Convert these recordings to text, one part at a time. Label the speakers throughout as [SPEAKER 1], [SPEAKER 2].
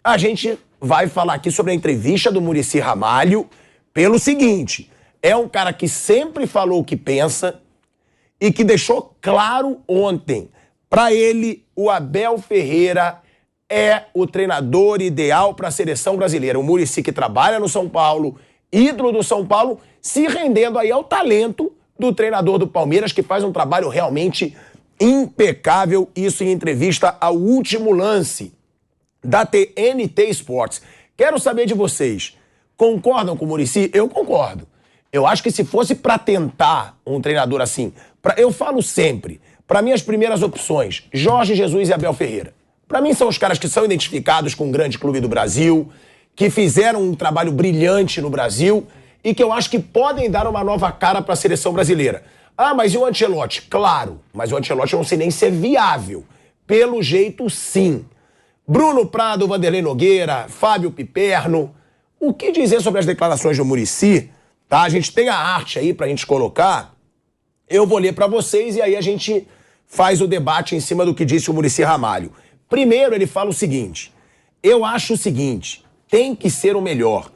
[SPEAKER 1] A gente vai falar aqui sobre a entrevista do Muricy Ramalho pelo seguinte: é um cara que sempre falou o que pensa e que deixou claro ontem. Para ele, o Abel Ferreira é o treinador ideal para a seleção brasileira. O Muricy, que trabalha no São Paulo, ídolo do São Paulo, se rendendo aí ao talento do treinador do Palmeiras, que faz um trabalho realmente impecável. Isso em entrevista ao Último Lance da TNT Sports. Quero saber de vocês. Concordam com o Muricy? Eu concordo. Eu acho que se fosse para tentar um treinador assim, eu falo sempre, para mim as primeiras opções, Jorge Jesus e Abel Ferreira. Para mim são os caras que são identificados com um grande clube do Brasil, que fizeram um trabalho brilhante no Brasil e que eu acho que podem dar uma nova cara para a seleção brasileira. Ah, mas e o Ancelotti? Claro, mas o Ancelotti eu não sei nem se é viável. Pelo jeito, sim. Bruno Prado, Vanderlei Nogueira, Fábio Piperno. O que dizer sobre as declarações do Muricy? Tá? A gente tem a arte aí pra gente colocar. Eu vou ler pra vocês e aí a gente faz o debate em cima do que disse o Muricy Ramalho. Primeiro, ele fala o seguinte: eu acho o seguinte, tem que ser o melhor.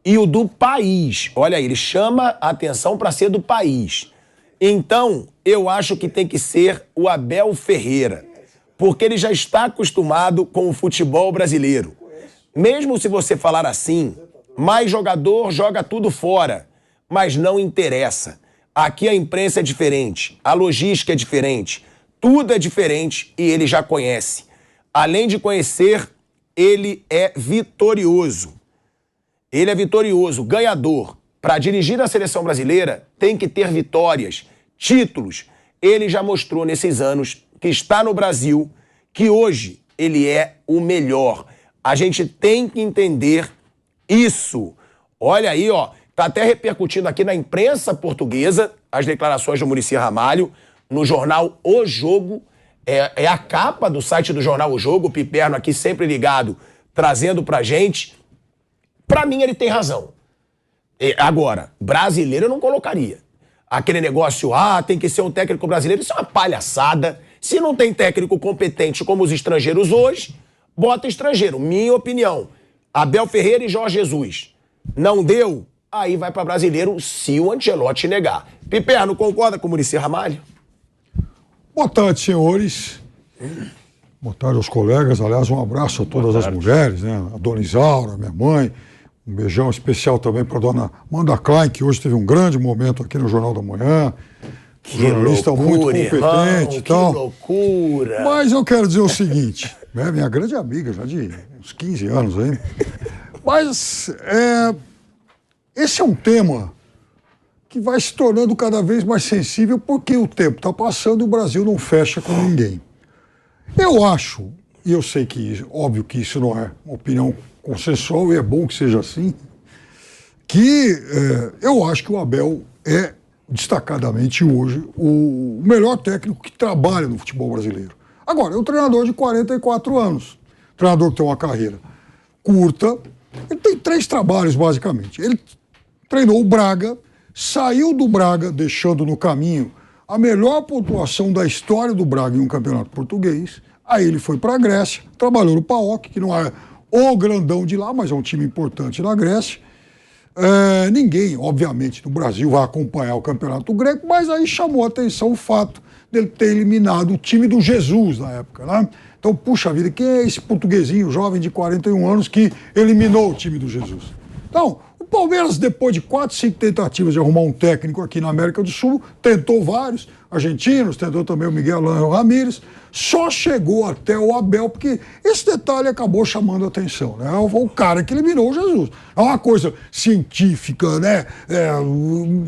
[SPEAKER 1] E o do país. Olha aí, ele chama a atenção pra ser do país. Então, eu acho que tem que ser o Abel Ferreira, porque ele já está acostumado com o futebol brasileiro. Mesmo se você falar assim, mais jogador joga tudo fora, mas não interessa. Aqui a imprensa é diferente, a logística é diferente, tudo é diferente e ele já conhece. Além de conhecer, ele é vitorioso. Ele é vitorioso, ganhador. Para dirigir a seleção brasileira, tem que ter vitórias, títulos. Ele já mostrou nesses anos que está no Brasil, que hoje ele é o melhor. A gente tem que entender isso. Olha aí, ó, tá até repercutindo aqui na imprensa portuguesa as declarações do Muricy Ramalho no jornal O Jogo. É a capa do site do jornal O Jogo, o Piperno aqui sempre ligado, trazendo pra gente. Pra mim ele tem razão. Agora, brasileiro eu não colocaria. Aquele negócio, tem que ser um técnico brasileiro, isso é uma palhaçada. Se não tem técnico competente como os estrangeiros hoje, bota estrangeiro. Minha opinião. Abel Ferreira e Jorge Jesus. Não deu? Aí vai para brasileiro se o Ancelotti negar. Piperno, concorda com o Muricy Ramalho?
[SPEAKER 2] Boa tarde, senhores. Boa tarde aos colegas. Aliás, um abraço a todas as mulheres, né? A dona Isaura, minha mãe. Um beijão especial também para a dona Amanda Klein, que hoje teve um grande momento aqui no Jornal da Manhã. Jornalista muito competente e tal.
[SPEAKER 1] Que loucura!
[SPEAKER 2] Mas eu quero dizer o seguinte, né? Minha grande amiga, já de uns 15 anos aí. Mas esse é um tema que vai se tornando cada vez mais sensível porque o tempo está passando e o Brasil não fecha com ninguém. Eu acho, e eu sei que, óbvio que isso não é uma opinião consensual e é bom que seja assim, que eu acho que o Abel é destacadamente hoje o melhor técnico que trabalha no futebol brasileiro. Agora, é um treinador de 44 anos, treinador que tem uma carreira curta, ele tem 3 trabalhos basicamente. Ele treinou o Braga, saiu do Braga deixando no caminho a melhor pontuação da história do Braga em um campeonato português, aí ele foi para a Grécia, trabalhou no PAOK, que não é o grandão de lá, mas é um time importante na Grécia. Ninguém, obviamente, no Brasil vai acompanhar o campeonato grego, mas aí chamou a atenção o fato dele ter eliminado o time do Jesus na época, né? Então, puxa vida, quem é esse portuguesinho jovem de 41 anos que eliminou o time do Jesus? Então, o Palmeiras, depois de 4, 5 tentativas de arrumar um técnico aqui na América do Sul, tentou vários argentinos, tentou também o Miguel Ángel Ramírez, só chegou até o Abel, porque esse detalhe acabou chamando a atenção, né? O cara que eliminou o Jesus. É uma coisa científica, né?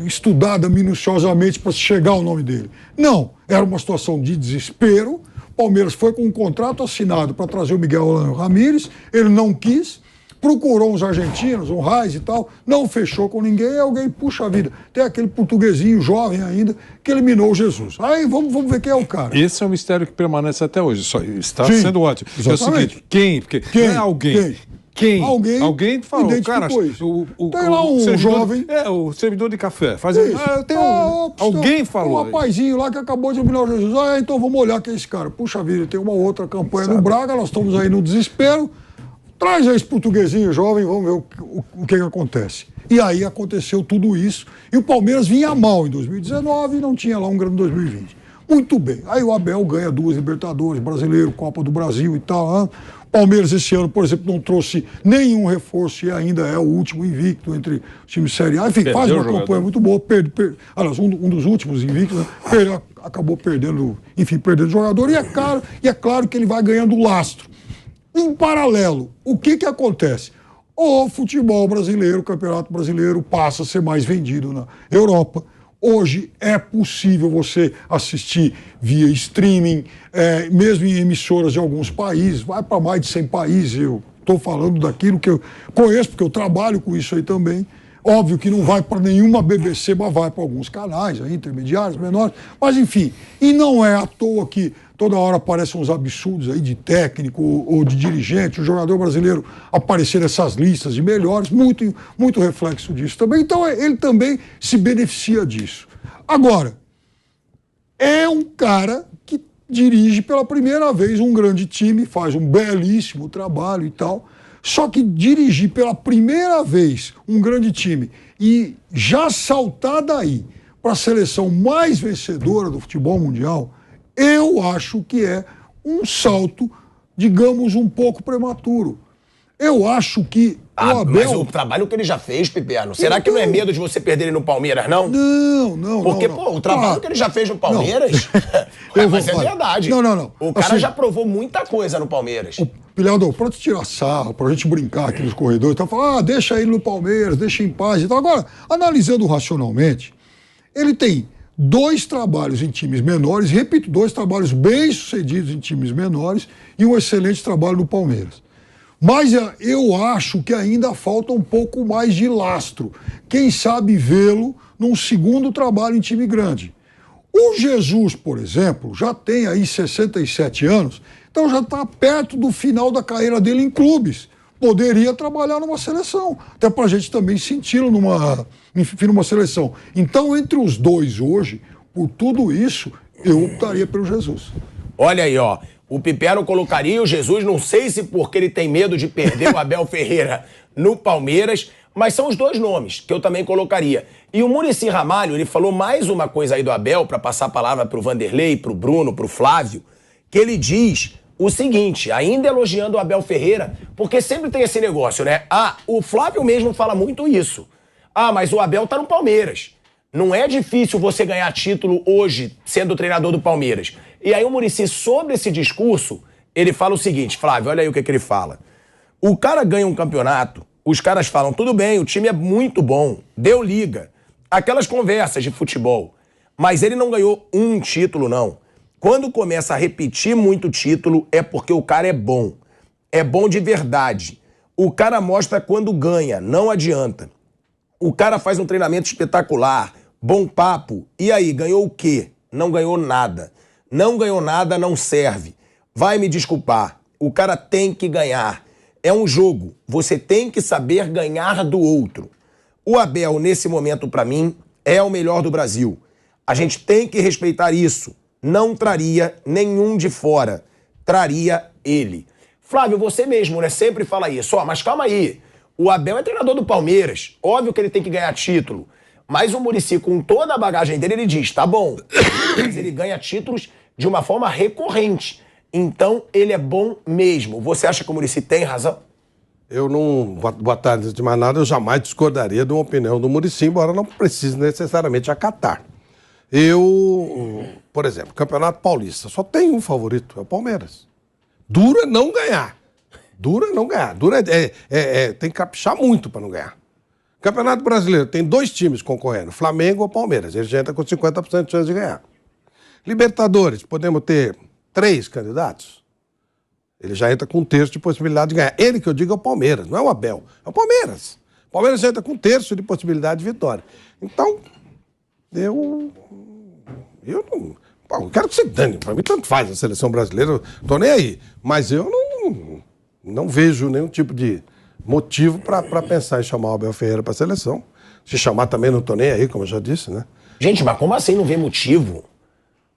[SPEAKER 2] Estudada minuciosamente para chegar ao nome dele. Não, era uma situação de desespero. O Palmeiras foi com um contrato assinado para trazer o Miguel Ángel Ramírez, ele não quis, procurou uns argentinos, um Reis e tal, não fechou com ninguém, e alguém, puxa vida, tem aquele portuguesinho jovem ainda que eliminou o Jesus. Aí vamos ver quem é o cara.
[SPEAKER 3] Esse é um mistério que permanece até hoje, só está
[SPEAKER 2] Sim,
[SPEAKER 3] sendo ótimo.
[SPEAKER 2] exatamente.
[SPEAKER 3] É o seguinte, quem? Porque
[SPEAKER 2] Quem?
[SPEAKER 3] não é alguém.
[SPEAKER 2] Quem?
[SPEAKER 3] Alguém falou, cara,
[SPEAKER 2] tem lá um jovem.
[SPEAKER 3] O servidor de café. Alguém falou.
[SPEAKER 2] Um rapazinho lá que acabou de eliminar o Jesus. Então vamos olhar quem é esse cara. Puxa vida, tem uma outra campanha no Braga, nós estamos aí no desespero. Traz aí esse portuguesinho jovem, vamos ver o que acontece. E aí aconteceu tudo isso. E o Palmeiras vinha mal em 2019 e não tinha lá um grande 2020. Muito bem. Aí o Abel ganha 2 Libertadores, Brasileiro, Copa do Brasil e tal. Palmeiras esse ano, por exemplo, não trouxe nenhum reforço e ainda é o último invicto entre os times de Série A. Enfim, faz uma campanha muito boa. Aliás, um dos últimos invictos, né? Acabou perdendo, enfim, perdendo jogador. E é claro que ele vai ganhando lastro. Em paralelo, o que acontece? O futebol brasileiro, o Campeonato Brasileiro, passa a ser mais vendido na Europa. Hoje é possível você assistir via streaming, mesmo em emissoras de alguns países, vai para mais de 100 países. Eu estou falando daquilo que eu conheço, porque eu trabalho com isso aí também. Óbvio que não vai para nenhuma BBC, mas vai para alguns canais aí, intermediários, menores. Mas enfim, e não é à toa que toda hora aparecem uns absurdos aí de técnico ou de dirigente, o jogador brasileiro aparecer nessas listas de melhores, muito reflexo disso também. Então ele também se beneficia disso. Agora, é um cara que dirige pela primeira vez um grande time, faz um belíssimo trabalho e tal, só que dirigir pela primeira vez um grande time e já saltar daí para a seleção mais vencedora do futebol mundial, eu acho que é um salto, digamos, um pouco prematuro. Eu acho que o Abel...
[SPEAKER 1] Mas o trabalho que ele já fez, Piperno, será que não é medo de você perder ele no Palmeiras, não?
[SPEAKER 2] Não.
[SPEAKER 1] Porque, o trabalho que ele já fez no Palmeiras... Mas é verdade.
[SPEAKER 2] Não.
[SPEAKER 1] O cara já provou muita coisa no Palmeiras.
[SPEAKER 2] Pilhado, pra te tirar sarro, pra gente brincar aqui nos corredores, então falar, deixa ele no Palmeiras, deixa em paz e tal. Agora, analisando racionalmente, ele tem 2 trabalhos em times menores, repito, 2 trabalhos bem-sucedidos em times menores e um excelente trabalho no Palmeiras. Mas eu acho que ainda falta um pouco mais de lastro. Quem sabe vê-lo num segundo trabalho em time grande. O Jesus, por exemplo, já tem aí 67 anos, então já está perto do final da carreira dele em clubes. Poderia trabalhar numa seleção, até para a gente também senti-lo numa seleção. Então, entre os dois hoje, por tudo isso, eu optaria pelo Jesus.
[SPEAKER 1] Olha aí, ó. O Piperno colocaria o Jesus, não sei se porque ele tem medo de perder o Abel Ferreira no Palmeiras, mas são os 2 nomes que eu também colocaria. E o Muricy Ramalho, ele falou mais uma coisa aí do Abel, para passar a palavra pro Vanderlei, pro Bruno, pro Flávio, que ele diz o seguinte, ainda elogiando o Abel Ferreira, porque sempre tem esse negócio, né? O Flávio mesmo fala muito isso. Mas o Abel tá no Palmeiras. Não é difícil você ganhar título hoje sendo treinador do Palmeiras. E aí o Muricy, sobre esse discurso, ele fala o seguinte, Flávio, olha aí o que ele fala. O cara ganha um campeonato, os caras falam, tudo bem, o time é muito bom, deu liga. Aquelas conversas de futebol. Mas ele não ganhou um título, não. Quando começa a repetir muito título, é porque o cara é bom. É bom de verdade. O cara mostra quando ganha, não adianta. O cara faz um treinamento espetacular, bom papo. E aí, ganhou o quê? Não ganhou nada. Não ganhou nada, não serve. Vai me desculpar. O cara tem que ganhar. É um jogo. Você tem que saber ganhar do outro. O Abel, nesse momento, pra mim, é o melhor do Brasil. A gente tem que respeitar isso. Não traria nenhum de fora. Traria ele. Flávio, você mesmo, né? Sempre fala isso. Mas calma aí. O Abel é treinador do Palmeiras. Óbvio que ele tem que ganhar título. Mas o Muricy, com toda a bagagem dele, ele diz, tá bom. Mas ele ganha títulos de uma forma recorrente. Então, ele é bom mesmo. Você acha que o Muricy tem razão?
[SPEAKER 4] Eu não... Boa tarde, antes de mais nada, eu jamais discordaria de uma opinião do Muricy, embora não precise necessariamente acatar. Por exemplo, Campeonato Paulista, só tem um favorito, é o Palmeiras. Dura não ganhar. Tem que caprichar muito para não ganhar. Campeonato Brasileiro tem 2 times concorrendo, Flamengo ou Palmeiras. Ele já entra com 50% de chance de ganhar. Libertadores, podemos ter 3 candidatos. Ele já entra com 1/3 de possibilidade de ganhar. Ele que eu digo é o Palmeiras, não é o Abel, é o Palmeiras. O Palmeiras já entra com 1/3 de possibilidade de vitória. Então, eu não quero que se dane. Para mim, tanto faz a seleção brasileira, tô nem aí. Mas eu não vejo nenhum tipo de motivo para pensar em chamar o Abel Ferreira para a seleção. Se chamar também, não tô nem aí, como eu já disse, né?
[SPEAKER 1] Gente, mas como assim não vê motivo?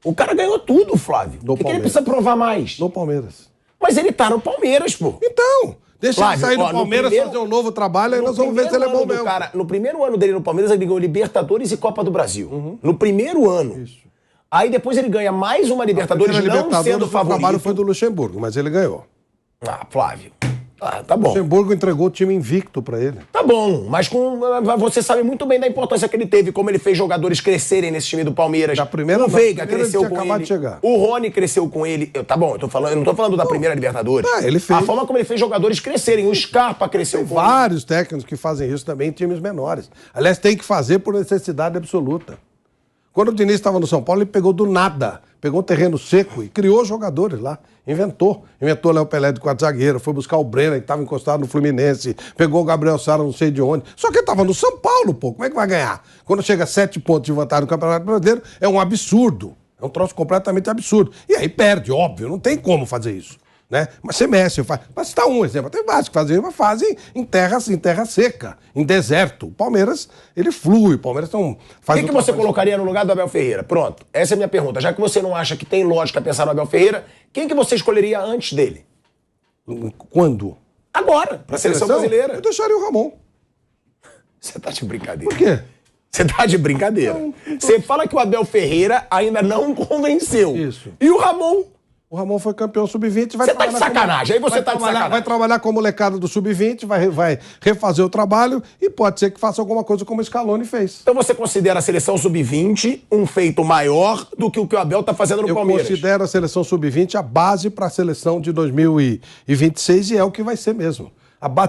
[SPEAKER 1] O cara ganhou tudo, Flávio. O que ele precisa provar mais?
[SPEAKER 4] No Palmeiras.
[SPEAKER 1] Mas ele tá no Palmeiras, pô.
[SPEAKER 4] Então, Deixa ele sair do Palmeiras, fazer um novo trabalho, aí nós vamos ver se ele é bom mesmo.
[SPEAKER 1] No primeiro ano dele no Palmeiras, ele ganhou Libertadores e Copa do Brasil. No primeiro ano. Isso. Aí depois ele ganha mais uma Libertadores, não sendo favorito.
[SPEAKER 4] O trabalho foi do Luxemburgo, mas ele ganhou.
[SPEAKER 1] Ah, Flávio. Ah, tá bom.
[SPEAKER 4] O Luxemburgo entregou o time invicto pra ele.
[SPEAKER 1] Tá bom, mas você sabe muito bem da importância que ele teve, como ele fez jogadores crescerem nesse time do Palmeiras.
[SPEAKER 4] O
[SPEAKER 1] Veiga cresceu com ele.
[SPEAKER 4] De chegar.
[SPEAKER 1] O Rony cresceu com ele. Tá bom, eu não tô falando da primeira Libertadores.
[SPEAKER 4] Ele fez.
[SPEAKER 1] A forma como ele fez jogadores crescerem. O Scarpa cresceu com ele.
[SPEAKER 4] Vários técnicos que fazem isso também em times menores. Aliás, tem que fazer por necessidade absoluta. Quando o Diniz estava no São Paulo, ele pegou do nada. Pegou um terreno seco e criou jogadores lá. Inventou Léo Pelé de 4 zagueiros, foi buscar o Brenner, que estava encostado no Fluminense, pegou o Gabriel Sara, não sei de onde. Só que ele estava no São Paulo, pô. Como é que vai ganhar? Quando chega a 7 pontos de vantagem no Campeonato Brasileiro, é um absurdo. É um troço completamente absurdo. E aí perde, óbvio, não tem como fazer isso. Né? Mas você mexe, mas citar um exemplo, tem vários que fazem em terra seca, em deserto. O Palmeiras, ele flui, o Palmeiras faz.
[SPEAKER 1] Quem que você colocaria no lugar do Abel Ferreira? Pronto, essa é a minha pergunta. Já que você não acha que tem lógica pensar no Abel Ferreira, quem que você escolheria antes dele?
[SPEAKER 4] Quando?
[SPEAKER 1] Agora, pra seleção brasileira.
[SPEAKER 4] Eu deixaria o Ramon.
[SPEAKER 1] Você tá de brincadeira.
[SPEAKER 4] Por quê?
[SPEAKER 1] Você tá de brincadeira. Você fala que o Abel Ferreira ainda não convenceu.
[SPEAKER 4] Isso.
[SPEAKER 1] E o Ramon?
[SPEAKER 4] O Ramon foi campeão sub-20.
[SPEAKER 1] Você tá de sacanagem. Aí você tá de sacanagem.
[SPEAKER 4] Vai trabalhar com a molecada do sub-20, vai refazer o trabalho e pode ser que faça alguma coisa como o Scaloni fez.
[SPEAKER 1] Então você considera a seleção sub-20 um feito maior do que o que o Abel tá fazendo no Palmeiras?
[SPEAKER 4] Eu considero a seleção sub-20 a base para a seleção de 2026 e é o que vai ser mesmo.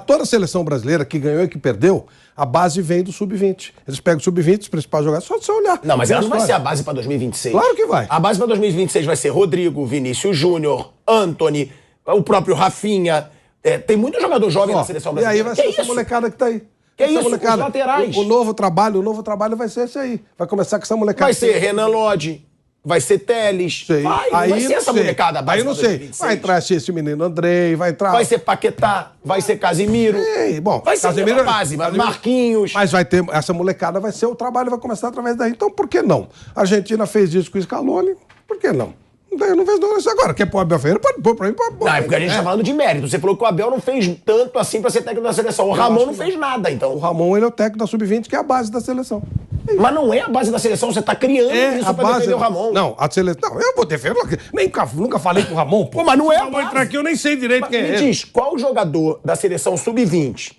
[SPEAKER 4] Toda a seleção brasileira que ganhou e que perdeu, a base vem do sub-20. Eles pegam o sub-20, os principais jogadores, só de você olhar.
[SPEAKER 1] Não, mas ela não vai ser a base para 2026.
[SPEAKER 4] Claro que vai.
[SPEAKER 1] A base para 2026 vai ser Rodrigo, Vinícius Júnior, Antony, o próprio Rafinha. Tem muito jogador jovem na seleção brasileira.
[SPEAKER 4] E aí vai ser essa molecada que tá aí.
[SPEAKER 1] Que é isso, os laterais.
[SPEAKER 4] O novo trabalho vai ser esse aí. Vai começar com essa molecada.
[SPEAKER 1] Vai ser Renan Lodge. Vai ser Teles. Vai ser essa molecada.
[SPEAKER 4] Aí eu não sei. Vai entrar esse menino Andrei, vai entrar...
[SPEAKER 1] Vai ser Paquetá, vai ser Casimiro.
[SPEAKER 4] Bom,
[SPEAKER 1] vai ser
[SPEAKER 4] Casimiro,
[SPEAKER 1] base, Marquinhos.
[SPEAKER 4] Mas vai ter... Essa molecada vai ser o trabalho, vai começar através daí. Então, por que não? A Argentina fez isso com o Scaloni, por que não? Eu não vejo isso agora. Quer pôr o Abel Ferreira? Pode pôr pra mim.
[SPEAKER 1] Não, é porque a gente tá falando de mérito. Você falou que o Abel não fez tanto assim pra ser técnico da seleção. O Ramon não fez nada, então.
[SPEAKER 4] O Ramon, ele é o técnico da Sub-20, que é a base da seleção.
[SPEAKER 1] Mas não é a base da seleção, você tá criando isso pra defender o Ramon.
[SPEAKER 4] Não, a seleção... Não, eu vou defender... Nunca falei com o Ramon, pô.
[SPEAKER 1] Mas não é a
[SPEAKER 4] base. Vou entrar aqui, eu nem sei direito quem é ele.
[SPEAKER 1] Me diz, qual jogador da seleção Sub-20,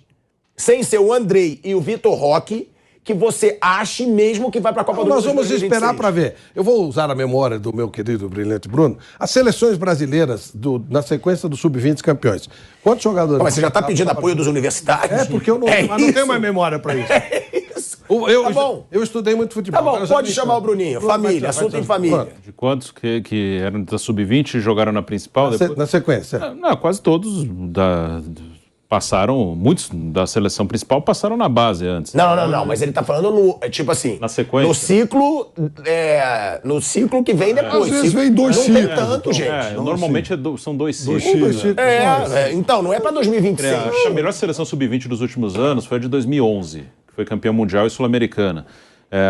[SPEAKER 1] sem ser o Andrei e o Vitor Roque, que você ache mesmo que vai pra Copa do Mundo?
[SPEAKER 4] Nós vamos esperar para ver. Eu vou usar a memória do meu querido brilhante Bruno. As seleções brasileiras na sequência do Sub-20 campeões. Quantos jogadores...
[SPEAKER 1] Mas você já tá pedindo apoio dos universitários?
[SPEAKER 4] Porque eu não tenho mais memória para isso.
[SPEAKER 1] Tá bom.
[SPEAKER 4] Eu estudei muito futebol.
[SPEAKER 1] Tá bom, pode chamar o Bruninho. Família, assunto em família.
[SPEAKER 3] De quantos que eram da Sub-20 e jogaram na principal?
[SPEAKER 4] Na sequência.
[SPEAKER 3] Não, quase todos passaram, muitos da seleção principal passaram na base antes.
[SPEAKER 1] Não, mas ele tá falando tipo assim...
[SPEAKER 3] Na sequência.
[SPEAKER 1] No ciclo que vem depois.
[SPEAKER 2] Às vezes vem 2 ciclos.
[SPEAKER 1] Não tem tanto, gente.
[SPEAKER 3] Normalmente são 2 ciclos.
[SPEAKER 1] Então, não é pra 2026.
[SPEAKER 3] Acho que a melhor seleção Sub-20 dos últimos anos foi a de 2011, que foi campeã mundial e sul-americana.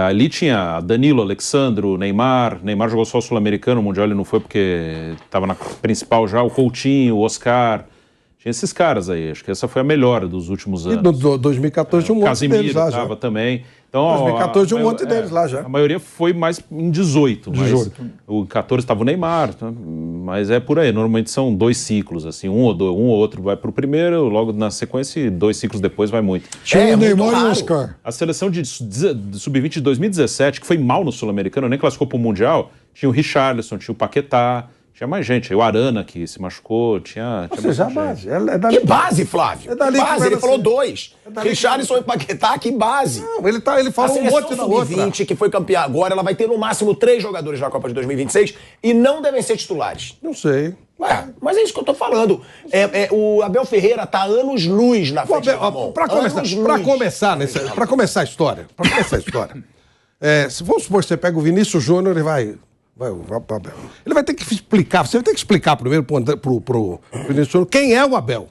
[SPEAKER 3] Ali tinha Danilo, Alexandro, Neymar. Neymar jogou só o sul-americano, o mundial ele não foi porque estava na principal já. O Coutinho, o Oscar... Tinha esses caras aí, acho que essa foi a melhor dos últimos anos.
[SPEAKER 4] E no 2014 tinha um monte deles lá já.
[SPEAKER 3] Casimiro estava também. Então,
[SPEAKER 4] 2014 tinha um monte deles lá já.
[SPEAKER 3] A maioria foi mais em 18. Mas o 14 estava o Neymar, mas é por aí. Normalmente são 2 ciclos, assim. Um ou outro vai para o primeiro, logo na sequência, e 2 ciclos depois vai muito.
[SPEAKER 2] Tinha o Neymar e o Oscar.
[SPEAKER 3] A seleção de Sub-20 de 2017, que foi mal no Sul-Americano, nem classificou para o Mundial, tinha o Richarlison, tinha o Paquetá, tinha mais gente. O Arana, que se machucou, tinha
[SPEAKER 4] seja, a base.
[SPEAKER 1] Que base, Flávio? Que base? Ele falou 2. Richarlison e Paquetá, que base?
[SPEAKER 4] Não, ele falou um monte na outra. A seleção
[SPEAKER 1] Sub-20, que foi campeã agora, ela vai ter no máximo 3 jogadores na Copa de 2026 e não devem ser titulares.
[SPEAKER 4] Não sei.
[SPEAKER 1] Mas é isso que eu tô falando. O Abel Ferreira tá anos-luz na frente do Ramon.
[SPEAKER 4] Pra começar a história, se vamos supor que você pega o Vinícius Júnior e vai... Ele vai ter que explicar, você vai ter que explicar primeiro pro Vinícius Júnior quem é o Abel.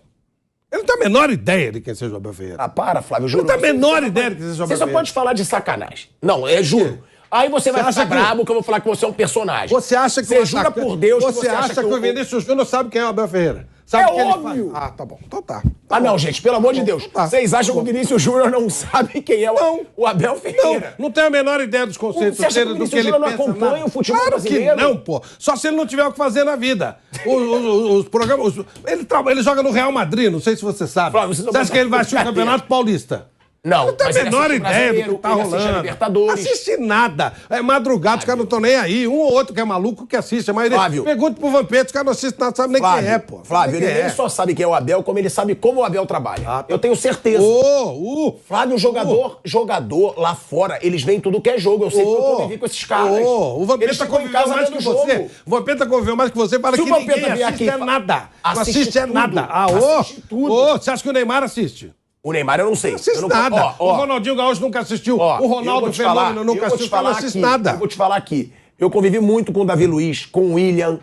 [SPEAKER 4] Ele não tem a menor ideia de quem seja o Abel Ferreira.
[SPEAKER 1] Para, Flávio, juro.
[SPEAKER 4] Não tem a menor ideia de quem seja o Abel Ferreira.
[SPEAKER 1] Você só pode falar de sacanagem. Não, juro. Aí você vai
[SPEAKER 4] Você
[SPEAKER 1] ficar
[SPEAKER 4] acha que-
[SPEAKER 1] brabo que eu vou falar que você é um personagem.
[SPEAKER 4] Você acha que
[SPEAKER 1] Você jura por Deus que
[SPEAKER 4] você
[SPEAKER 1] você
[SPEAKER 4] acha que o Vinícius Júnior sabe quem é o Abel Ferreira? Sabe
[SPEAKER 1] É
[SPEAKER 4] o que ele
[SPEAKER 1] óbvio.
[SPEAKER 4] faz? Ah, tá bom. Então tá.
[SPEAKER 1] Ah, não, gente, pelo amor de Deus.
[SPEAKER 4] Tá.
[SPEAKER 1] Vocês acham que o Vinícius Júnior não sabe quem é
[SPEAKER 4] Não.
[SPEAKER 1] o Abel Ferreira?
[SPEAKER 4] Não tenho a menor ideia dos conceitos
[SPEAKER 1] Você acha que o
[SPEAKER 4] dele, do
[SPEAKER 1] Vinícius
[SPEAKER 4] que ele
[SPEAKER 1] Júnior não
[SPEAKER 4] pensa.
[SPEAKER 1] acompanha
[SPEAKER 4] nada.
[SPEAKER 1] o futebol
[SPEAKER 4] Claro
[SPEAKER 1] brasileiro?
[SPEAKER 4] que não, pô. Só se ele não tiver o que fazer na vida. Os programas... Ele joga no Real Madrid, não sei se você sabe.
[SPEAKER 1] Flávio, vocês não
[SPEAKER 4] Você acha que ele vai assistir o
[SPEAKER 1] brincadeira.
[SPEAKER 4] Campeonato Paulista?
[SPEAKER 1] Não,
[SPEAKER 4] Não tem a
[SPEAKER 1] mas ele
[SPEAKER 4] menor
[SPEAKER 1] assiste o
[SPEAKER 4] ideia do
[SPEAKER 1] Brasileiro,
[SPEAKER 4] que tá
[SPEAKER 1] ele assiste a
[SPEAKER 4] rolando.
[SPEAKER 1] Libertadores.
[SPEAKER 4] Assiste nada. É madrugada, os caras não estão nem aí. Um ou outro que é maluco que assiste. Mas
[SPEAKER 1] Flávio.
[SPEAKER 4] pergunta pro Vampeta, os caras não assistem nada, sabem nem quem é, pô.
[SPEAKER 1] Flávio,
[SPEAKER 4] Nem
[SPEAKER 1] ele
[SPEAKER 4] quem
[SPEAKER 1] nem
[SPEAKER 4] é.
[SPEAKER 1] só sabe quem é o Abel, como ele sabe como o Abel trabalha.
[SPEAKER 4] Ah, tá.
[SPEAKER 1] Eu tenho certeza. Flávio, jogador lá fora, eles veem tudo que é jogo. Eu sei que eu convivi com esses caras.
[SPEAKER 4] O
[SPEAKER 1] Eles
[SPEAKER 4] Vampeta
[SPEAKER 1] ficam em
[SPEAKER 4] conviveu
[SPEAKER 1] casa
[SPEAKER 4] mais
[SPEAKER 1] vendo
[SPEAKER 4] que
[SPEAKER 1] o
[SPEAKER 4] você.
[SPEAKER 1] jogo.
[SPEAKER 4] O Vampeta conviveu mais que você para
[SPEAKER 1] Se
[SPEAKER 4] que
[SPEAKER 1] o Vampeta
[SPEAKER 4] ninguém
[SPEAKER 1] vier
[SPEAKER 4] assiste
[SPEAKER 1] aqui,
[SPEAKER 4] nada. Não
[SPEAKER 1] assiste
[SPEAKER 4] assiste
[SPEAKER 1] tudo.
[SPEAKER 4] nada.
[SPEAKER 1] Assiste tudo.
[SPEAKER 4] Você acha que o Neymar assiste?
[SPEAKER 1] O Neymar eu não sei.
[SPEAKER 4] Não assiste
[SPEAKER 1] eu não,
[SPEAKER 4] nada.
[SPEAKER 1] Ó,
[SPEAKER 4] O Ronaldinho Gaúcho nunca assistiu.
[SPEAKER 1] ó,
[SPEAKER 4] O Ronaldo Fenômeno nunca assistiu. Não assiste nada.
[SPEAKER 1] Eu vou te falar aqui. Eu convivi muito com o Davi Luiz, com o William,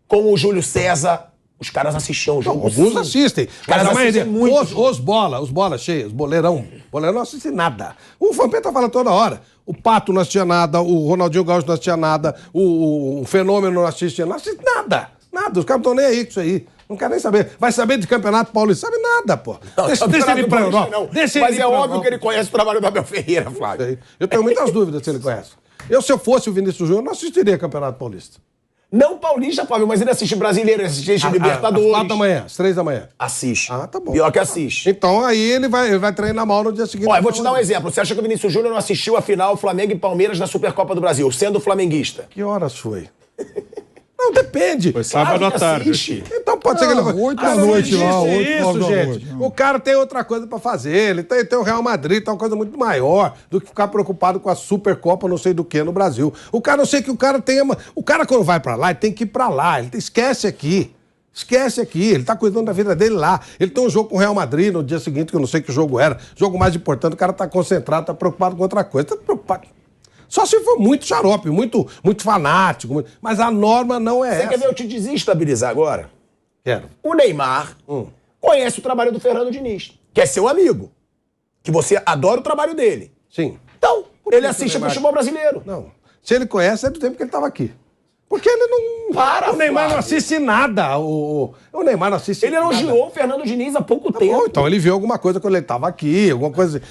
[SPEAKER 1] com o Júlio César. Os caras assistiam o jogo.
[SPEAKER 4] Alguns
[SPEAKER 1] sim.
[SPEAKER 4] assistem.
[SPEAKER 1] Os caras
[SPEAKER 4] Mas a maioria,
[SPEAKER 1] assistem muito.
[SPEAKER 4] os bola cheias, boleirão não assiste nada. O Vampeta fala toda hora. O Pato não assistia nada, o Ronaldinho Gaúcho não assistia nada, o Fenômeno não assiste nada. Nada, os caras não estão nem aí com isso aí. Não quer nem saber. Vai saber de Campeonato Paulista? Sabe nada, pô. Deixa ele ir pra Europa. Deixa ele
[SPEAKER 1] Mas
[SPEAKER 4] ir
[SPEAKER 1] é
[SPEAKER 4] pra
[SPEAKER 1] óbvio
[SPEAKER 4] Europa.
[SPEAKER 1] que ele conhece o trabalho do Abel Ferreira, Flávio.
[SPEAKER 4] Eu tenho muitas dúvidas se ele conhece. Se eu fosse o Vinícius Júnior, não assistiria Campeonato Paulista.
[SPEAKER 1] Não paulista, Flávio, mas ele assiste brasileiro, ele assiste Libertadores.
[SPEAKER 4] Às 4 da manhã, às 3 da manhã.
[SPEAKER 1] Assiste.
[SPEAKER 4] Ah, tá bom.
[SPEAKER 1] Pior que assiste.
[SPEAKER 4] Então aí ele vai treinar mal no dia seguinte.
[SPEAKER 1] Ó, eu vou te dar um exemplo. Você acha que o Vinícius Júnior não assistiu a final Flamengo e Palmeiras da Supercopa do Brasil, sendo flamenguista?
[SPEAKER 4] Que horas foi? Não, depende.
[SPEAKER 3] Foi sábado
[SPEAKER 1] Claro
[SPEAKER 3] à
[SPEAKER 1] que
[SPEAKER 3] tarde
[SPEAKER 1] assiste.
[SPEAKER 3] aqui.
[SPEAKER 4] Então pode ser que ele...
[SPEAKER 2] 8 da
[SPEAKER 4] não
[SPEAKER 2] noite lá,
[SPEAKER 4] existe
[SPEAKER 2] 8, 9 da
[SPEAKER 4] gente.
[SPEAKER 2] noite. Não.
[SPEAKER 4] O cara tem outra coisa pra fazer. Ele tem o Real Madrid, tem uma coisa muito maior do que ficar preocupado com a Supercopa não sei do que no Brasil. O cara, não sei que o cara tenha... O cara quando vai pra lá, ele tem que ir pra lá. Esquece aqui. Esquece aqui, ele tá cuidando da vida dele lá. Ele tem um jogo com o Real Madrid no dia seguinte, que eu não sei que jogo era. Jogo mais importante, o cara tá concentrado, tá preocupado com outra coisa. Tá preocupado. Só se for muito xarope, muito fanático. Mas a norma não é
[SPEAKER 1] Você
[SPEAKER 4] essa.
[SPEAKER 1] quer ver eu te desestabilizar agora?
[SPEAKER 4] Quero.
[SPEAKER 1] O Neymar conhece o trabalho do Fernando Diniz, que é seu amigo. Que você adora o trabalho dele.
[SPEAKER 4] Sim.
[SPEAKER 1] Então,
[SPEAKER 4] que
[SPEAKER 1] ele
[SPEAKER 4] o
[SPEAKER 1] assiste
[SPEAKER 4] Neymar-
[SPEAKER 1] futebol brasileiro.
[SPEAKER 4] Não. Se ele conhece, é do tempo que ele estava aqui. Porque ele não...
[SPEAKER 1] Para,
[SPEAKER 4] o Neymar não
[SPEAKER 1] Flávio.
[SPEAKER 4] assiste nada. O Neymar não assiste
[SPEAKER 1] Ele
[SPEAKER 4] nada.
[SPEAKER 1] elogiou o Fernando Diniz há pouco
[SPEAKER 4] Tá
[SPEAKER 1] tempo.
[SPEAKER 4] bom, então ele viu alguma coisa quando ele estava aqui, alguma coisa...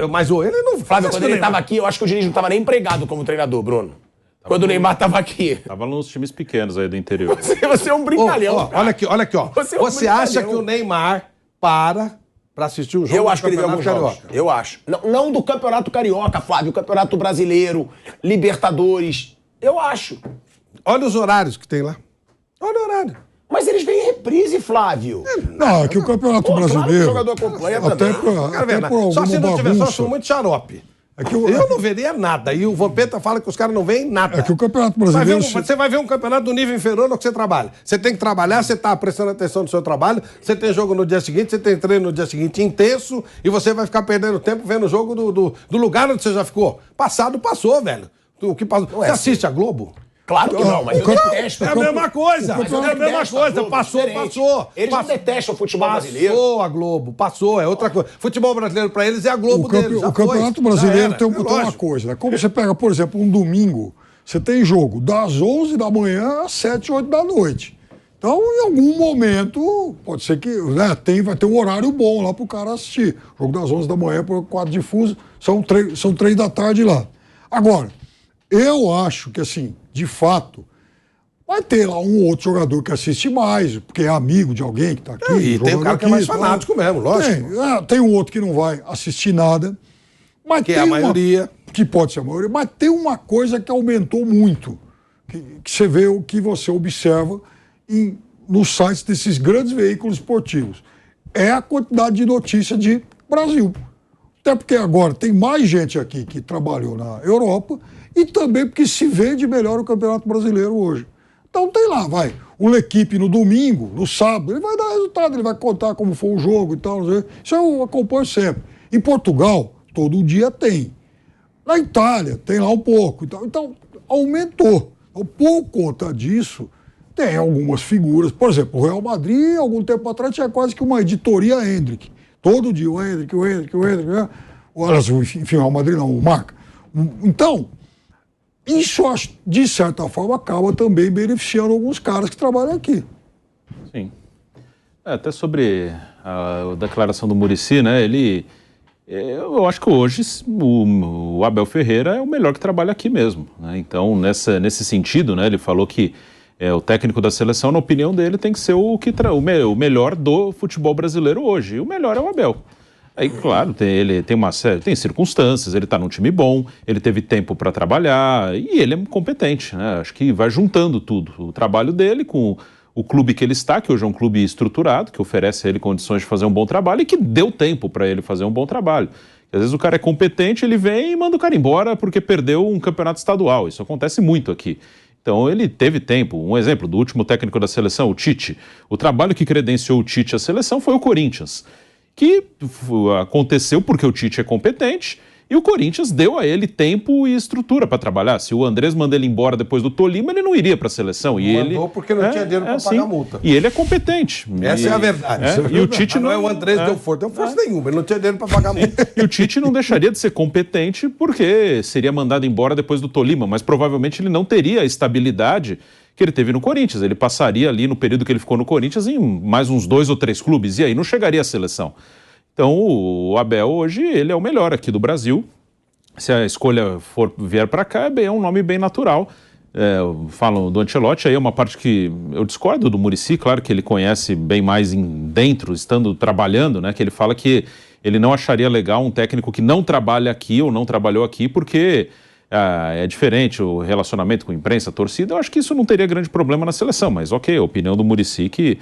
[SPEAKER 4] Mas ele não...
[SPEAKER 1] Flávio,
[SPEAKER 4] Acho
[SPEAKER 1] quando
[SPEAKER 4] que o
[SPEAKER 1] ele
[SPEAKER 4] Neymar-
[SPEAKER 1] estava aqui, eu acho que o Diniz não estava nem empregado como treinador, Bruno. Quando o Neymar estava aqui.
[SPEAKER 3] Tava nos times pequenos aí do interior.
[SPEAKER 1] Você é um brincalhão.
[SPEAKER 4] Ó,
[SPEAKER 1] cara.
[SPEAKER 4] olha aqui, ó.
[SPEAKER 1] Você é um
[SPEAKER 4] Você acha
[SPEAKER 1] brincalhão.
[SPEAKER 4] que o Neymar para assistir um jogo
[SPEAKER 1] Eu
[SPEAKER 4] do
[SPEAKER 1] acho que ele vê alguns
[SPEAKER 4] Campeonato
[SPEAKER 1] jogos.
[SPEAKER 4] Carioca?
[SPEAKER 1] Eu acho. Não do Campeonato Carioca, Flávio. Campeonato Brasileiro, Libertadores. Eu acho.
[SPEAKER 4] Olha os horários que tem lá. Olha o horário.
[SPEAKER 1] Mas eles vêm em reprise, Flávio.
[SPEAKER 2] Não, é que o Campeonato
[SPEAKER 1] Pô, claro que o
[SPEAKER 2] Brasileiro.
[SPEAKER 1] jogador acompanha
[SPEAKER 2] até
[SPEAKER 1] também.
[SPEAKER 2] por,
[SPEAKER 4] Cara,
[SPEAKER 2] até por
[SPEAKER 4] só se
[SPEAKER 2] alguma
[SPEAKER 4] não tiver, só
[SPEAKER 2] bagunça.
[SPEAKER 4] sou muito xarope.
[SPEAKER 2] É que
[SPEAKER 4] Eu não veria nada. E o Vampeta fala que os caras não veem nada.
[SPEAKER 2] É que o Campeonato
[SPEAKER 4] Vai ver
[SPEAKER 2] Brasileiro.
[SPEAKER 4] você vai ver um campeonato do nível inferior no que você trabalha. Você tem que trabalhar, você está prestando atenção no seu trabalho, você tem jogo no dia seguinte, você tem treino no dia seguinte intenso, e você vai ficar perdendo tempo vendo o jogo do lugar onde você já ficou. Passado, passou, velho. O que passou? Você assiste a Globo?
[SPEAKER 1] Claro que não, mas eu detesto.
[SPEAKER 4] É a mesma coisa.
[SPEAKER 1] Mas eu
[SPEAKER 4] É a mesma
[SPEAKER 1] detesto a
[SPEAKER 4] coisa.
[SPEAKER 1] Globo,
[SPEAKER 4] Passou,
[SPEAKER 1] diferente.
[SPEAKER 4] passou.
[SPEAKER 1] Eles não
[SPEAKER 4] Passou.
[SPEAKER 1] detestam o futebol brasileiro.
[SPEAKER 4] Passou a Globo, passou, é outra coisa. Futebol brasileiro pra eles é a Globo deles. já
[SPEAKER 2] O
[SPEAKER 4] foi.
[SPEAKER 2] Campeonato
[SPEAKER 4] Já
[SPEAKER 2] Brasileiro
[SPEAKER 4] era.
[SPEAKER 2] tem
[SPEAKER 4] É
[SPEAKER 2] uma
[SPEAKER 4] lógico.
[SPEAKER 2] coisa, né? Como você pega, por exemplo, um domingo, você tem jogo das 11 da manhã às 7, 8 da noite. Então, em algum momento, pode ser que né, vai ter um horário bom lá pro cara assistir. Jogo das 11 da manhã por 4 difusos, são 3 da tarde lá. Agora, eu acho que, assim, de fato, vai ter lá um outro jogador que assiste mais, porque é amigo de alguém que tá aqui.
[SPEAKER 4] E tem o cara que é mais fanático mesmo, lógico.
[SPEAKER 2] Tem um outro que não vai assistir nada. Mas
[SPEAKER 4] Que é
[SPEAKER 2] tem
[SPEAKER 4] a maioria.
[SPEAKER 2] Que pode ser a maioria. Mas tem uma coisa que aumentou muito, que você vê, o que você observa nos sites desses grandes veículos esportivos. É a quantidade de notícia de Brasil. Até porque agora tem mais gente aqui que trabalhou na Europa e também porque se vende melhor o Campeonato Brasileiro hoje. Então tem lá, uma equipe no domingo, no sábado, ele vai dar resultado, ele vai contar como foi o jogo e tal. Não sei. Isso eu acompanho sempre. Em Portugal, todo dia tem. Na Itália, tem lá um pouco. Então aumentou. Então, por conta disso, tem algumas figuras. Por exemplo, o Real Madrid, algum tempo atrás, tinha quase que uma editoria Hendrick. Todo dia o Hendrick. Enfim, o Real Madrid não, o Marca. Então, isso, de certa forma, acaba também beneficiando alguns caras que trabalham aqui.
[SPEAKER 3] Sim. Até sobre a declaração do Muricy, né? Eu acho que hoje o Abel Ferreira é o melhor que trabalha aqui mesmo, né? Então, nesse sentido, né? Ele falou que o técnico da seleção, na opinião dele, tem que ser o melhor do futebol brasileiro hoje. E o melhor é o Abel. Aí, claro, ele tem uma série, tem circunstâncias, ele está num time bom, ele teve tempo para trabalhar e ele é competente, né? Acho que vai juntando tudo. O trabalho dele com o clube que ele está, que hoje é um clube estruturado, que oferece a ele condições de fazer um bom trabalho e que deu tempo para ele fazer um bom trabalho. Às vezes o cara é competente, ele vem e manda o cara embora porque perdeu um campeonato estadual. Isso acontece muito aqui. Então ele teve tempo. Um exemplo do último técnico da seleção, o Tite. O trabalho que credenciou o Tite à seleção foi o Corinthians, que aconteceu porque o Tite é competente e o Corinthians deu a ele tempo e estrutura para trabalhar. Se o Andrés manda ele embora depois do Tolima, ele não iria para a seleção.
[SPEAKER 4] Mandou porque não tinha dinheiro para pagar a multa.
[SPEAKER 3] E ele é competente.
[SPEAKER 4] Essa é a verdade.
[SPEAKER 3] E o Tite
[SPEAKER 4] não é o Andrés deu força nenhuma, ele não tinha dinheiro para pagar a multa.
[SPEAKER 3] E o Tite não deixaria de ser competente porque seria mandado embora depois do Tolima, mas provavelmente ele não teria a estabilidade que ele teve no Corinthians. Ele passaria ali no período que ele ficou no Corinthians em mais uns 2 ou 3 clubes e aí não chegaria à seleção. Então o Abel hoje ele é o melhor aqui do Brasil. Se a escolha vier para cá, é um nome bem natural. Falam do Ancelotti, aí é uma parte que eu discordo do Muricy, claro que ele conhece bem mais dentro, estando trabalhando, né? Que ele fala que ele não acharia legal um técnico que não trabalha aqui ou não trabalhou aqui, porque é diferente o relacionamento com a imprensa, a torcida. Eu acho que isso não teria grande problema na seleção, mas ok, a opinião do Muricy que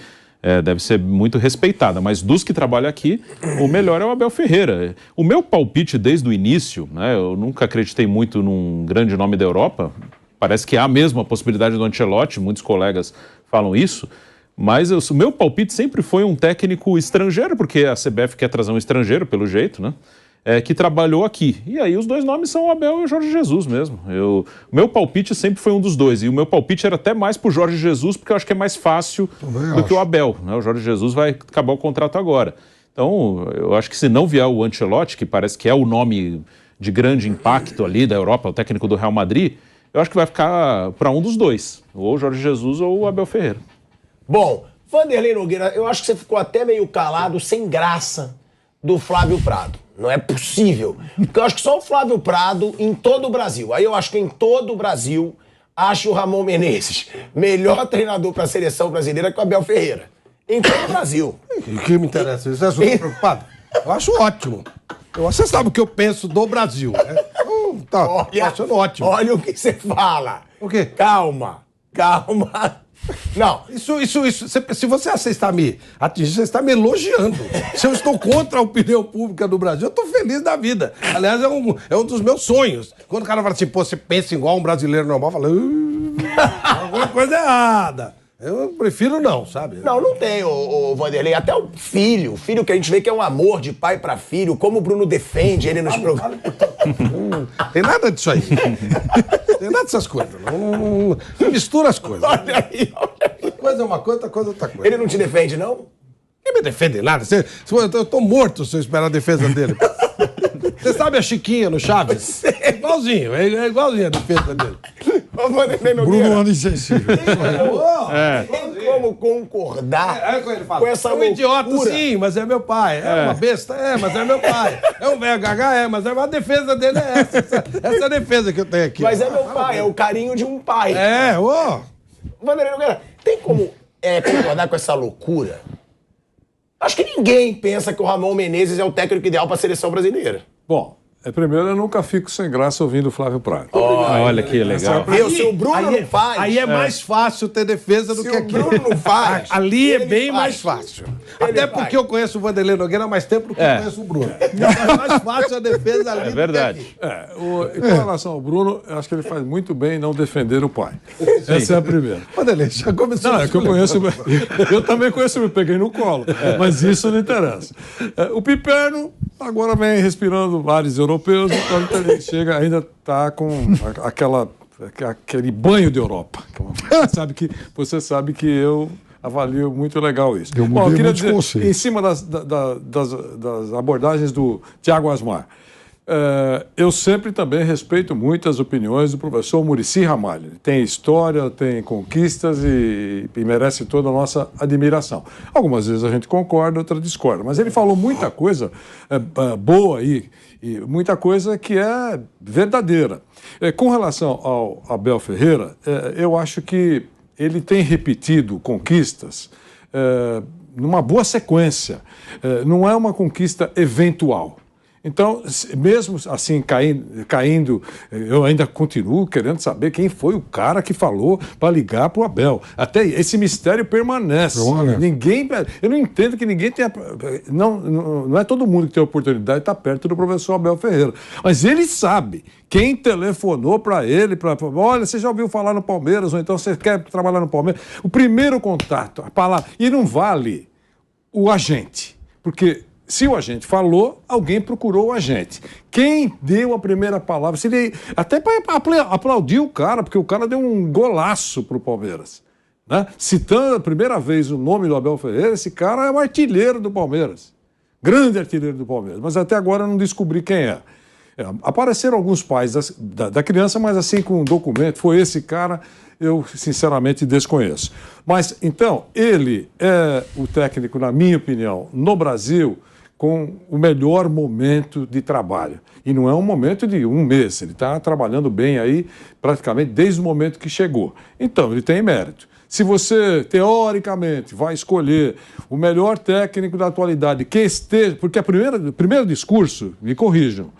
[SPEAKER 3] deve ser muito respeitada, mas dos que trabalham aqui, o melhor é o Abel Ferreira. O meu palpite desde o início, né, eu nunca acreditei muito num grande nome da Europa, parece que há mesmo a possibilidade do Ancelotti, muitos colegas falam isso, mas o meu palpite sempre foi um técnico estrangeiro, porque a CBF quer trazer um estrangeiro, pelo jeito, né? Que trabalhou aqui. E aí os dois nomes são o Abel e o Jorge Jesus mesmo. O meu palpite sempre foi um dos dois. E o meu palpite era até mais pro Jorge Jesus, porque eu acho que é mais fácil do que o Abel, né? O Jorge Jesus vai acabar o contrato agora. Então, eu acho que se não vier o Ancelotti, que parece que é o nome de grande impacto ali da Europa, o técnico do Real Madrid, eu acho que vai ficar para um dos dois. Ou o Jorge Jesus ou o Abel Ferreira.
[SPEAKER 1] Bom, Vanderlei Nogueira, eu acho que você ficou até meio calado, sem graça, do Flávio Prado. Não é possível. Porque eu acho que só o Flávio Prado em todo o Brasil. Aí eu acho que em todo o Brasil, acho o Ramon Menezes melhor treinador para a seleção brasileira que o Abel Ferreira. Em todo o Brasil.
[SPEAKER 4] O que me interessa? Você está preocupado? Eu acho ótimo. Você sabe o que eu penso do Brasil, né? Tá achando ótimo.
[SPEAKER 1] Olha o que você fala.
[SPEAKER 4] O quê?
[SPEAKER 1] Calma. Não.
[SPEAKER 4] Se você está me atingindo, você está me elogiando. Se eu estou contra a opinião pública do Brasil, eu estou feliz da vida. Aliás, é um dos meus sonhos. Quando o cara fala assim, pô, você pensa igual um brasileiro normal, fala, alguma coisa errada. Eu prefiro não, sabe?
[SPEAKER 1] Não tem, o Vanderlei. Até o filho que a gente vê que é um amor de pai pra filho, como o Bruno defende ele nos programas.
[SPEAKER 4] Tem nada disso aí. Tem nada dessas coisas. Não mistura as coisas.
[SPEAKER 1] Olha aí.
[SPEAKER 4] Uma coisa é uma coisa, outra coisa é outra coisa.
[SPEAKER 1] Ele não te defende, não?
[SPEAKER 4] Ele me defende nada. Eu tô morto se eu esperar a defesa dele. Você sabe a Chiquinha no Chaves? É igualzinho a defesa dele.
[SPEAKER 2] Bruno anda insensível.
[SPEAKER 1] Tem como concordar com essa loucura?
[SPEAKER 4] É um idiota, sim, mas é meu pai. É uma besta, mas é meu pai. É um velho gaga, mas a defesa dele é essa. Essa é a defesa que eu tenho aqui.
[SPEAKER 1] Mas é meu pai, é o carinho de um pai. Vanderlei Nogueira, tem como concordar com essa loucura? Acho que ninguém pensa que o Ramon Menezes é o técnico ideal para a seleção brasileira.
[SPEAKER 5] Bom, primeiro eu nunca fico sem graça ouvindo o Flávio Prado.
[SPEAKER 3] Olha que legal.
[SPEAKER 1] Se o Bruno não faz...
[SPEAKER 4] Aí é mais fácil ter defesa do que aqui.
[SPEAKER 1] Se o Bruno não faz...
[SPEAKER 4] Ali é bem mais fácil. Até porque eu conheço o Vanderlei Nogueira há mais tempo do que eu conheço o Bruno. É mais fácil a defesa ali.
[SPEAKER 3] É verdade.
[SPEAKER 5] Com relação ao Bruno, eu acho que ele faz muito bem em não defender o pai. Essa é a primeira.
[SPEAKER 4] Vanderlei, já começou.
[SPEAKER 5] Não, é que eu conheço... Eu também conheço, me peguei no colo. Mas isso não interessa. O Piperno agora vem respirando ares europeus, então ele chega, ainda está com aquele banho de Europa. Você sabe que eu avalio muito legal isso.
[SPEAKER 2] Eu queria dizer,
[SPEAKER 5] em cima das abordagens do Thiago Asmar. Eu sempre também respeito muito as opiniões do professor Muricy Ramalho. Ele tem história, tem conquistas e merece toda a nossa admiração. Algumas vezes a gente concorda, outras discorda, mas ele falou muita coisa boa aí, e muita coisa que é verdadeira. Com relação ao Abel Ferreira, eu acho que ele tem repetido conquistas numa boa sequência. Não é uma conquista eventual. Então, mesmo assim caindo, eu ainda continuo querendo saber quem foi o cara que falou para ligar para o Abel. Até esse mistério permanece. Eu não entendo que ninguém tenha... Não é todo mundo que tem a oportunidade de estar perto do professor Abel Ferreira. Mas ele sabe quem telefonou para ele, olha, você já ouviu falar no Palmeiras, ou então você quer trabalhar no Palmeiras. O primeiro contato, a palavra... E não vale o agente, porque... Se o agente falou, alguém procurou o agente. Quem deu a primeira palavra? Até para aplaudir o cara, porque o cara deu um golaço para o Palmeiras. Né? Citando a primeira vez o nome do Abel Ferreira, esse cara é o artilheiro do Palmeiras. Grande artilheiro do Palmeiras. Mas até agora eu não descobri quem é. Apareceram alguns pais da criança, mas assim com um documento. Foi esse cara, eu sinceramente desconheço. Mas, então, ele é o técnico, na minha opinião, no Brasil, com o melhor momento de trabalho. E não é um momento de um mês, ele está trabalhando bem aí praticamente desde o momento que chegou. Então, ele tem mérito. Se você, teoricamente, vai escolher o melhor técnico da atualidade, que esteja... Porque o primeiro discurso, me corrijam,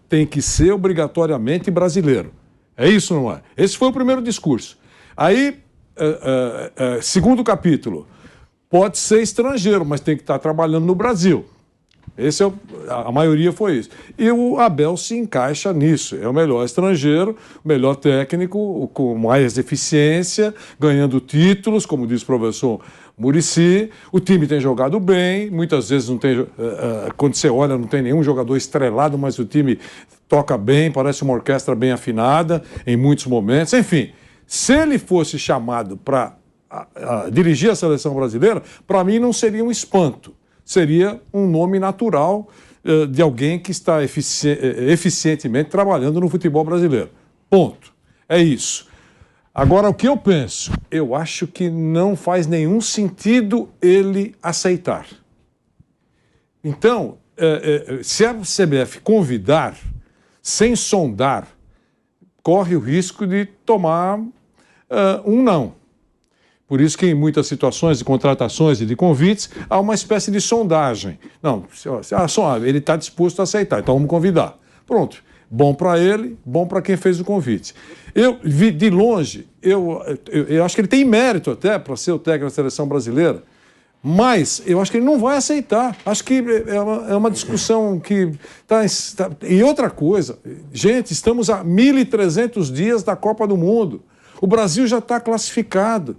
[SPEAKER 5] tem que ser obrigatoriamente brasileiro. É isso, não é? Esse foi o primeiro discurso. Aí, segundo capítulo, pode ser estrangeiro, mas tem que estar trabalhando no Brasil. A maioria foi isso. E o Abel se encaixa nisso. É o melhor estrangeiro, o melhor técnico, com mais eficiência, ganhando títulos, como diz o professor Muricy. O time tem jogado bem, muitas vezes não tem... quando você olha, não tem nenhum jogador estrelado, mas o time toca bem, parece uma orquestra bem afinada em muitos momentos. Enfim, se ele fosse chamado para dirigir a seleção brasileira, para mim não seria um espanto. Seria um nome natural de alguém que está eficientemente trabalhando no futebol brasileiro. Ponto. É isso. Agora, o que eu penso? Eu acho que não faz nenhum sentido ele aceitar. Então, se a CBF convidar, sem sondar, corre o risco de tomar um não. Por isso que em muitas situações de contratações e de convites, há uma espécie de sondagem. Não, ele está disposto a aceitar, então vamos convidar. Pronto. Bom para ele, bom para quem fez o convite. Eu vi de longe, eu acho que ele tem mérito até para ser o técnico da seleção brasileira, mas eu acho que ele não vai aceitar. Acho que é uma discussão que está... E outra coisa, gente, estamos a 1.300 dias da Copa do Mundo. O Brasil já está classificado.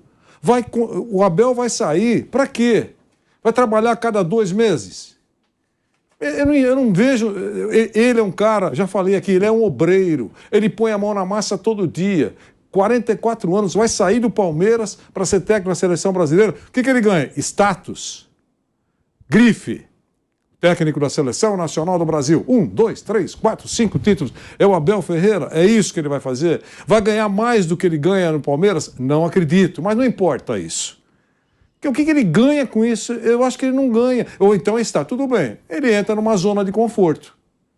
[SPEAKER 5] O Abel vai sair, para quê? Vai trabalhar a cada 2 meses? Eu não vejo... Ele é um cara, já falei aqui, ele é um obreiro, ele põe a mão na massa todo dia, 44 anos, vai sair do Palmeiras para ser técnico da seleção brasileira. O que ele ganha? Status. Grife. Técnico da Seleção Nacional do Brasil. 1, 2, 3, 4, 5 títulos. É o Abel Ferreira? É isso que ele vai fazer? Vai ganhar mais do que ele ganha no Palmeiras? Não acredito, mas não importa isso. O que ele ganha com isso? Eu acho que ele não ganha. Ou então está tudo bem. Ele entra numa zona de conforto.